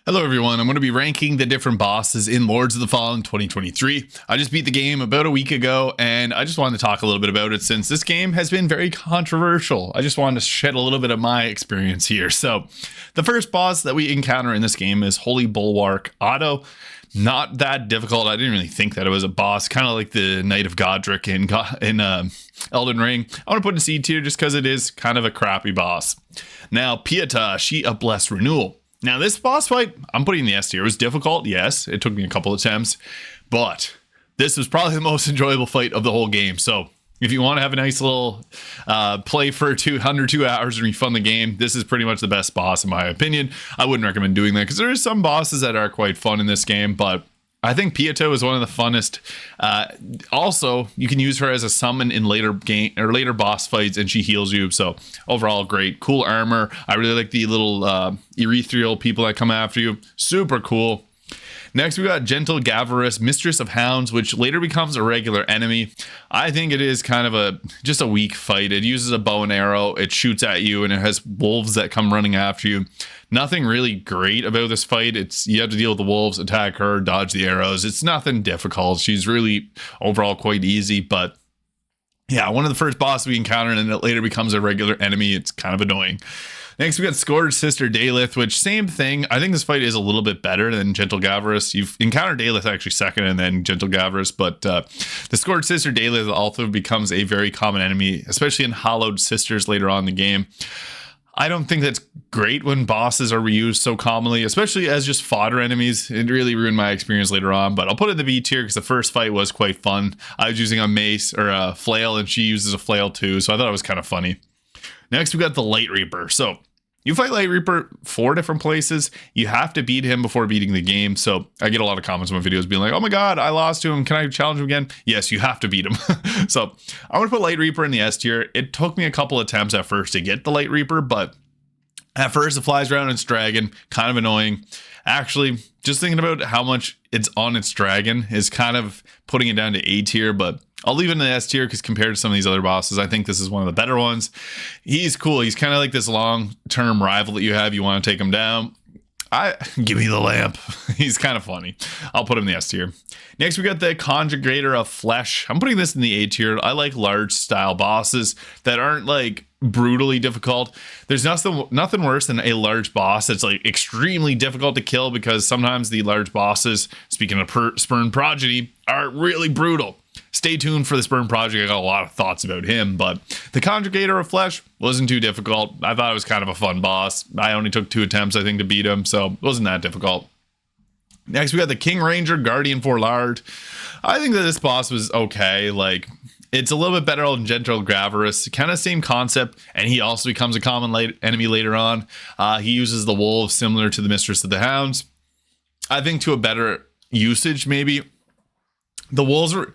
Hello everyone, I'm going to be ranking the different bosses in Lords of the Fallen 2023. I just beat the game about a week ago and I just wanted to talk a little bit about it since this game has been very controversial. I just wanted to shed a little bit of my experience here. So the first boss that we encounter in this game is Holy Bulwark Otto. Not that difficult. I didn't really think that it was a boss, kind of like the Knight of Godric in Elden Ring. I want to put in C tier just because it is kind of a crappy boss. Now Pieta, she of Blessed Renewal. Now, this boss fight, I'm putting in the S tier. It was difficult, yes. It took me a couple attempts, but this was probably the most enjoyable fight of the whole game. So if you want to have a nice little play for 2 hours and refund the game, this is pretty much the best boss in my opinion. I wouldn't recommend doing that because there are some bosses that are quite fun in this game, but I think Pieta is one of the funnest. Also, you can use her as a summon in later game or later boss fights, and she heals you. So overall, great, cool armor. I really like the little ethereal people that come after you. Super cool. Next, we got Gentle Gavarus, Mistress of Hounds, which later becomes a regular enemy. I think it is kind of just a weak fight. It uses a bow and arrow, it shoots at you, and it has wolves that come running after you. Nothing really great about this fight. You have to deal with the wolves, attack her, dodge the arrows. It's nothing difficult. She's really overall quite easy, but yeah, one of the first bosses we encountered, and it later becomes a regular enemy. It's kind of annoying. Next, we got Scourge Sister Daleth, which same thing. I think this fight is a little bit better than Gentle Gavarus. You've encountered Daleth actually second and then Gentle Gavarus, but the Scourge Sister Daleth also becomes a very common enemy, especially in Hallowed Sisters later on in the game. I don't think that's great when bosses are reused so commonly, especially as just fodder enemies. It really ruined my experience later on, but I'll put it in the B tier because the first fight was quite fun. I was using a mace or a flail and she uses a flail too, so I thought it was kind of funny. Next, we got the Light Reaper. So you fight Light Reaper 4 different places. You have to beat him before beating the game. So I get a lot of comments on my videos being like, oh my God, I lost to him. Can I challenge him again? Yes, you have to beat him. So I want to put Light Reaper in the S tier. It took me a couple attempts at first to get the Light Reaper, but at first it flies around its dragon, kind of annoying. Actually, just thinking about how much it's on its dragon is kind of putting it down to A tier, but I'll leave it in the S tier because compared to some of these other bosses, I think this is one of the better ones. He's cool. He's kind of like this long-term rival that you have. You want to take him down. Give me the lamp. He's kind of funny. I'll put him in the S tier. Next, we got the Conjugator of Flesh. I'm putting this in the A tier. I like large style bosses that aren't like brutally difficult. There's nothing worse than a large boss that's like extremely difficult to kill because sometimes the large bosses, speaking of Spurned Progeny, are really brutal. Stay tuned for the Spurned Progeny. I got a lot of thoughts about him, but the Conjugator of Flesh wasn't too difficult. I thought it was kind of a fun boss. I only took 2 attempts, I think, to beat him, so it wasn't that difficult. Next, we got the King Ranger, Guardian Forlard. I think that this boss was okay. Like, it's a little bit better than Gentle Gavarus. Kind of same concept, and he also becomes a common enemy later on. He uses the wolves similar to the Mistress of the Hounds. I think to a better usage, maybe. The wolves were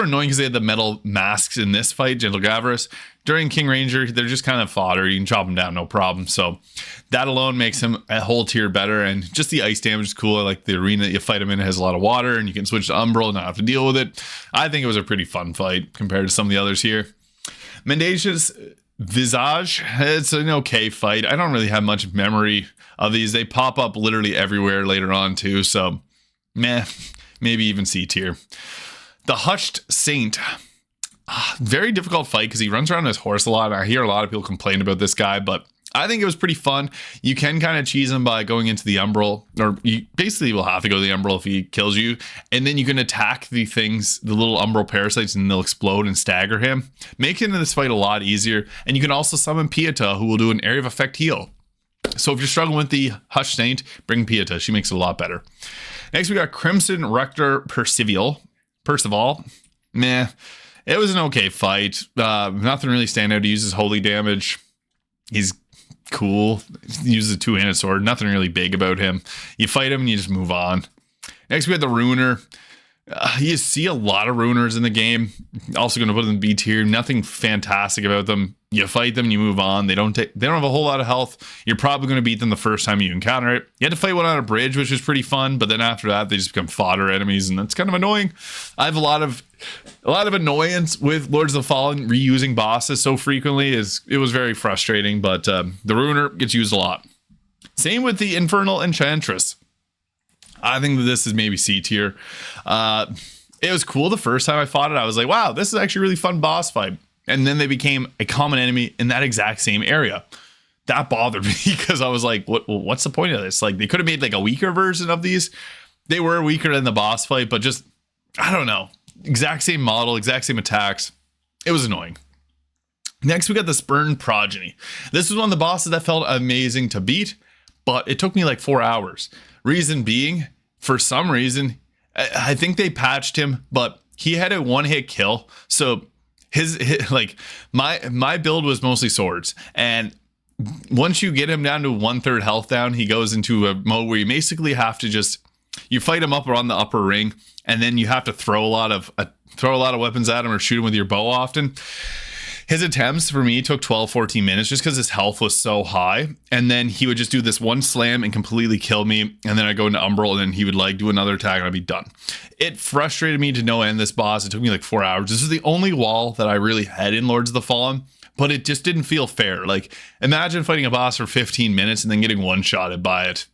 annoying because they had the metal masks in this fight, Gentle Gavarus. During King Ranger, they're just kind of fodder. You can chop them down, no problem. So that alone makes him a whole tier better. And just the ice damage is cool. I like the arena that you fight him in has a lot of water, and you can switch to Umbral and not have to deal with it. I think it was a pretty fun fight compared to some of the others here. Mendacious Visage, it's an okay fight. I don't really have much memory of these. They pop up literally everywhere later on too. So meh. Maybe even C tier. The Hushed Saint. Very difficult fight because he runs around his horse a lot. I hear a lot of people complain about this guy, but I think it was pretty fun. You can kind of cheese him by going into the Umbral, or you basically will have to go to the Umbral if he kills you, and then you can attack the little Umbral parasites, and they'll explode and stagger him, making this fight a lot easier. And you can also summon Pieta, who will do an area of effect heal. So if you're struggling with the Hushed Saint, bring Pieta. She makes it a lot better. Next, we got Crimson Rector Percival. Meh. It was an okay fight. Nothing really stand out. He uses holy damage. He's cool. He uses a 2-handed sword. Nothing really big about him. You fight him and you just move on. Next, we had the Ruiner. You see a lot of Ruiners in the game. Also going to put them in B tier. Nothing fantastic about them. You fight them, you move on. They don't have a whole lot of health. You're probably going to beat them the first time you encounter it. You had to fight one on a bridge, which was pretty fun, but then after that, they just become fodder enemies, and that's kind of annoying. I have a lot of annoyance with Lords of the Fallen reusing bosses so frequently. It was very frustrating, but the Ruiner gets used a lot. Same with the Infernal Enchantress. I think that this is maybe C tier. It was cool the first time I fought it. I was like, wow, this is actually a really fun boss fight. And then they became a common enemy in that exact same area. That bothered me because I was like, what's the point of this? Like, they could have made like a weaker version of these. They were weaker than the boss fight, but just, I don't know. Exact same model, exact same attacks. It was annoying. Next, we got the Spurned Progeny. This was one of the bosses that felt amazing to beat, but it took me like 4 hours. Reason being, for some reason, I think they patched him, but he had a one-hit kill. So his like my build was mostly swords, and once you get him down to 1/3 health down, he goes into a mode where you basically have to just you fight him up around the upper ring, and then you have to throw a lot of weapons at him or shoot him with your bow often. His attempts for me took 12-14 minutes just because his health was so high. And then he would just do this one slam and completely kill me. And then I go into Umbral, and then he would like do another attack and I'd be done. It frustrated me to no end, this boss. It took me like 4 hours. This is the only wall that I really had in Lords of the Fallen, but it just didn't feel fair. Like, imagine fighting a boss for 15 minutes and then getting one-shotted by it.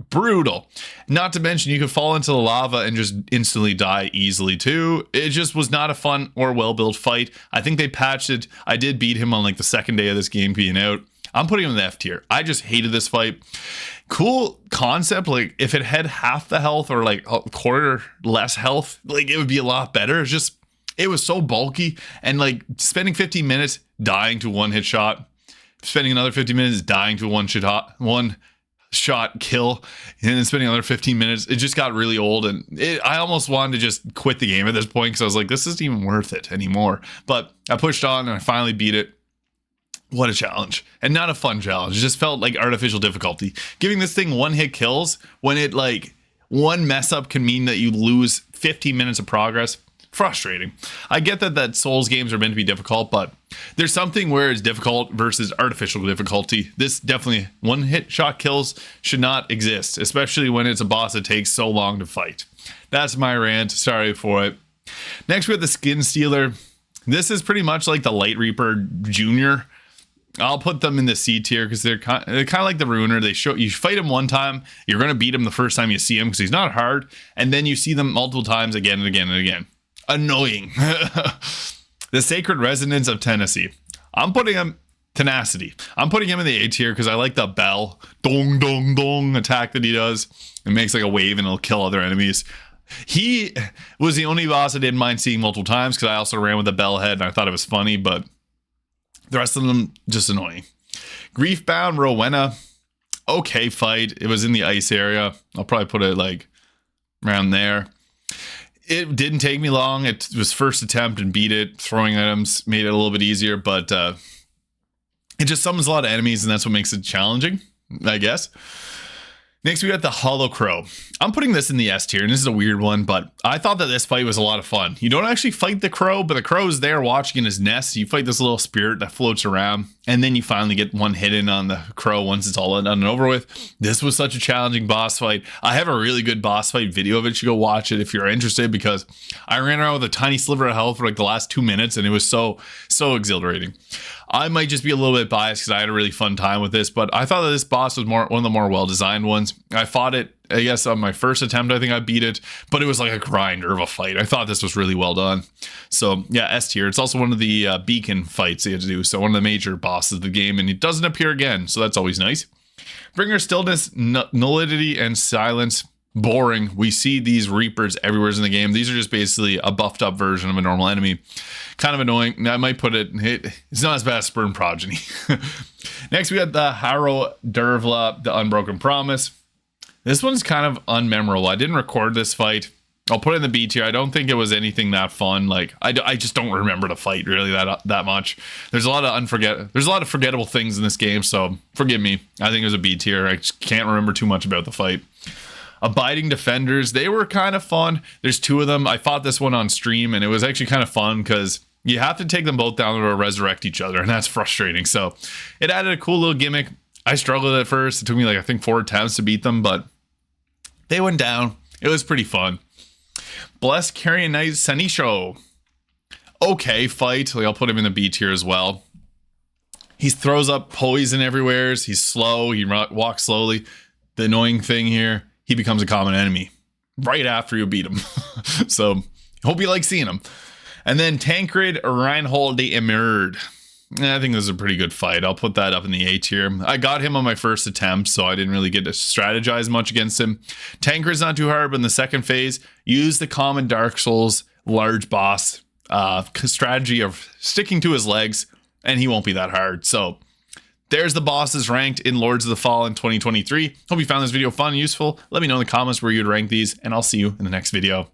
Brutal. Not to mention you could fall into the lava and just instantly die easily too. It just was not a fun or well-built fight. I think they patched it. I did beat him on like the second day of this game being out. I'm putting him in the F tier. I just hated this fight. Cool concept. Like, if it had half the health or like a quarter less health, like, it would be a lot better. It's just, it was so bulky, and like spending 15 minutes dying to one hit shot, spending another 50 minutes dying to one shot kill, and then spending another 15 minutes, it just got really old, and I almost wanted to just quit the game at this point because I was like, this isn't even worth it anymore. But I pushed on and I finally beat it. What a challenge, and not a fun challenge. It just felt like artificial difficulty. Giving this thing one hit kills when it like one mess up can mean that you lose 15 minutes of progress. Frustrating. I get that Souls games are meant to be difficult, but there's something where it's difficult versus artificial difficulty. This definitely one hit shot kills should not exist, especially when it's a boss that takes so long to fight. That's my rant. Sorry for it. Next, we have the Skin Stealer. This is pretty much like the Light Reaper Junior. I'll put them in the C tier because they're kind of like the Ruiner. They show you fight him one time, you're going to beat him the first time you see him because he's not hard, and then you see them multiple times again and again and again. Annoying. The Sacred Resonance of Tennessee. I'm putting him Tenacity. I'm putting him in the A tier because I like the bell dong dong dong attack that he does. It makes like a wave and it'll kill other enemies. He was the only boss I didn't mind seeing multiple times because I also ran with the bell head and I thought it was funny, but the rest of them just annoying. Griefbound Rowena. Okay fight. It was in the ice area. I'll probably put it like around there. It didn't take me long. It was first attempt and beat it. Throwing items made it a little bit easier, but it just summons a lot of enemies, and that's what makes it challenging, I guess. Next, we got the Hollow Crow. I'm putting this in the S tier, and this is a weird one, but I thought that this fight was a lot of fun. You don't actually fight the crow, but the crow is there watching in his nest. You fight this little spirit that floats around, and then you finally get one hit in on the crow once it's all done and over with. This was such a challenging boss fight. I have a really good boss fight video of it. You should go watch it if you're interested, because I ran around with a tiny sliver of health for like the last 2 minutes, and it was so exhilarating. I might just be a little bit biased because I had a really fun time with this, but I thought that this boss was one of the more well-designed ones. I fought it, I guess, on my first attempt. I think I beat it, but it was like a grinder of a fight. I thought this was really well done. So yeah, S tier. It's also one of the beacon fights you had to do, so one of the major bosses of the game, and it doesn't appear again, so that's always nice. Bringer Stillness, Nullity, and Silence. Boring. We see these Reapers everywhere in the game. These are just basically a buffed up version of a normal enemy. Kind of annoying. I might put it's not as bad as Spurned Progeny. Next, we got the Harrow Dervla, the Unbroken Promise. This one's kind of unmemorable. I didn't record this fight. I'll put it in the B tier. I don't think it was anything that fun. Like, I just don't remember the fight really that much. There's a lot of forgettable things in this game, so forgive me. I think it was a B tier. I just can't remember too much about the fight. Abiding Defenders, they were kind of fun. There's 2 of them. I fought this one on stream, and it was actually kind of fun because you have to take them both down to resurrect each other, and that's frustrating. So it added a cool little gimmick. I struggled at first. It took me like, I think, 4 attempts to beat them, but they went down. It was pretty fun. Blessed Carrion Knight Sanisho. Okay fight. Like, I'll put him in the B tier as well. He throws up poison everywhere. He's slow. He walks slowly. The annoying thing here, he becomes a common enemy right after you beat him. So hope you like seeing him. And then Tancred Reinhold de Emerald. I think this is a pretty good fight. I'll put that up in the A tier. I got him on my first attempt, so I didn't really get to strategize much against him. Tancred's not too hard, but in the second phase, use the common Dark Souls large boss strategy of sticking to his legs, and he won't be that hard. So there's the bosses ranked in Lords of the Fallen 2023. Hope you found this video fun and useful. Let me know in the comments where you'd rank these, and I'll see you in the next video.